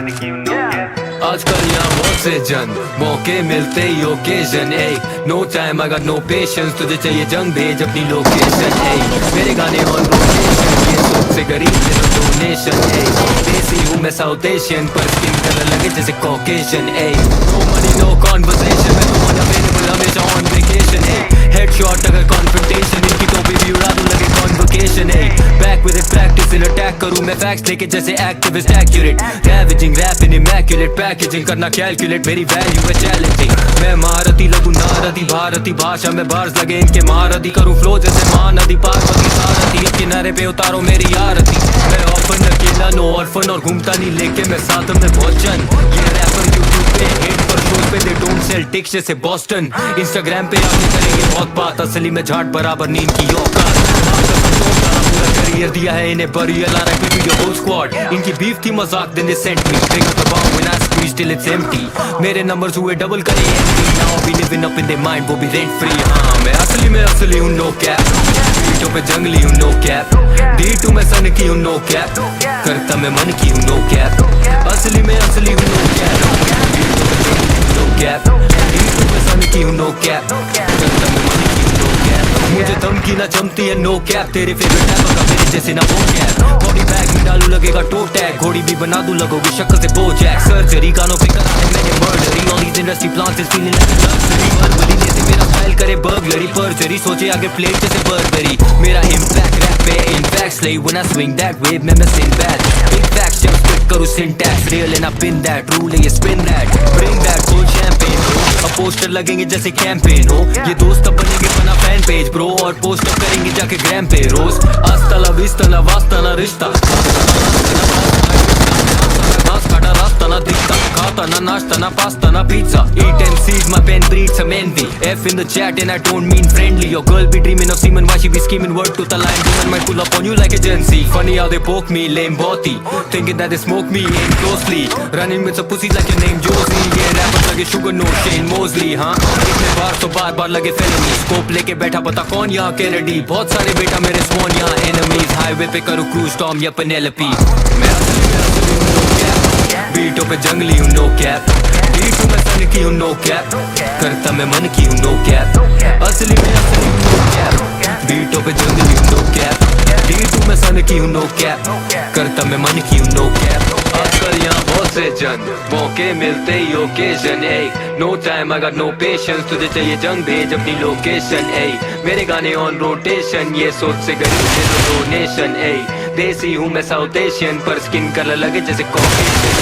आजकल यहाँ बहुत से जन मौके मिलते ही ओकेजन है। नो टाइम अगर नो पेशेंस, तुझे चाहिए जंग भेज अपनी लोकेशन है। मेरे गाने ऑन रोटेशन, ये सोच से गरीब तेरा डोनेशन है। देसी हूँ मैं साउथ एशियन, पर स्किन कलर लगे जैसे कॉकेशियन है। नो मनी नो कॉन्वर्सेशन, मैं तो अनअवेलेबल हमेशा ऑन वेकेशन है। हेडशॉट अगर कॉन्फ्रंटेशन, इनकी टोपी भी उड़ा दूं लगे कॉन्वोकेशन है। Back with it practice in attack करूं मैं फैक्ट्स लेके जैसे activist accurate. Ravaging rap in immaculate packaging करना कैलकुलेट, मेरी वैल्यू है चैलेंजिंग। मैं महारथी लगूं नारदी भारती भाषा में बार्स लगे इनके महारथी। करूं फ्लो जैसे महानदी पार्वती सारथी, अब किनारे पे उतारो मेरी आरती। मैं ऑफन अकेला नो ऑर्फन और घूमता नहीं लेके मैं साथ में भोजन। ये रैपर यूट्यूब पे हिट पर शोज पे दे डोंट सेल टिक्स जैसे बॉस्टन। इंस्टाग्राम पे आगे करेंगे बहुत बात, असली में झाट बराबर नींद की औकात। करियर दिया है इन्हें बरियल, आ रहा है वीडियो होल स्क्वाड। इनकी बीफ थी मजाक देने sent me, pick up the bomb when I squeeze till it's empty। मेरे नंबर्स हुए डबल करे empty, now I be living up in their mind, वो भी रेंट फ्री। हाँ मैं असली हूँ नो कैप, बीटों पे जंगली हूँ नो कैप। D2 में सन की हूँ नो कैप, करता मैं मन की हूँ नो कैप। असली हूँ no cap, no cap. D2 में सन की हूँ नो कैप, करता मैं मन की हूँ नो कैप। मुझे धमकी ना जमती है नो कैप, तेरे फेवरेट रैपर का मेरे जैसे ना वो कैप। बॉडी बैग में डालू लगेगा टो टैग, घोड़ी भी बना दूं लगोगी शक्ल से बोजैक। सर्जरी कानों पे करा है मैंने मर्डरी, all these industry plants is feeling like luxury. Verbally जैसे मेरा स्टाइल करे बर्गलरी, परजरी सोचे आगे प्लेट जैसे बर्बरी। मेरा इम्पैक्ट रैप पे in fact slay when I swing that wave में मैं सिंबैड। बिग फैक्ट्स जब स्पिट करूं syntax real and I pin that rule है ये spin that. Bring that cold champagne हो, अब पोस्टर लगेंगे जैसे कैंपेन हो। ये दोस्त अब बनेंगे बना फैन पेज ब्रो, और पोस्टर करेंगे जाके ग्राम पे रोज। आस्ता ला विस्ता ना वास्ता ना रिश्ता, काटा रास्ता ना दिखता, खाता ना नाश्ता ना पास्ता ना pizza। Eat and seed, my pen breeds some envy। F in the chat and I don't mean friendly। Your girl be dreaming of semen, why she be scheming? Word to the line, demon might pull up on you like a Gen Z। Funny how they poke me, lame botty, thinking that they smoke me, aim closely। Running with some pussy like your name Josie। ये rappers लगे sugar no Shane Mosley। हाँ इतने बार तो बार लगे felony। Scope लेके बैठा पता कौन यहाँ के रेडी, बहुत सारे बेटा मेरे स्वान यहाँ enemies। Highway पे करूँ cruise storm या Penelope। मैं बीटों पे जंगली हूँ नो कैप, D2 में सन की हूँ नो कैप, करता मैं मन की हूँ नो कैप। असली हूँ नो कैप, बीटों पे जंगली हूँ नो कैप। D2 में सन की हूँ नो कैप, करता मैं मन की हूँ नो कैप। आजकल यहाँ बहुत से जन मौके मिलते ही ओकेजन है। नो टाइम अगर नो पेशेंस, तुझे चाहिए जंग भेज अपनी लोकेशन है। मेरे गाने ऑन रोटेशन, ये सोच से गरीब तेरा डोनेशन है। देसी हूँ मैं साउथ एशियन, पर स्किन कलर लगे जैसे कॉकेशियन।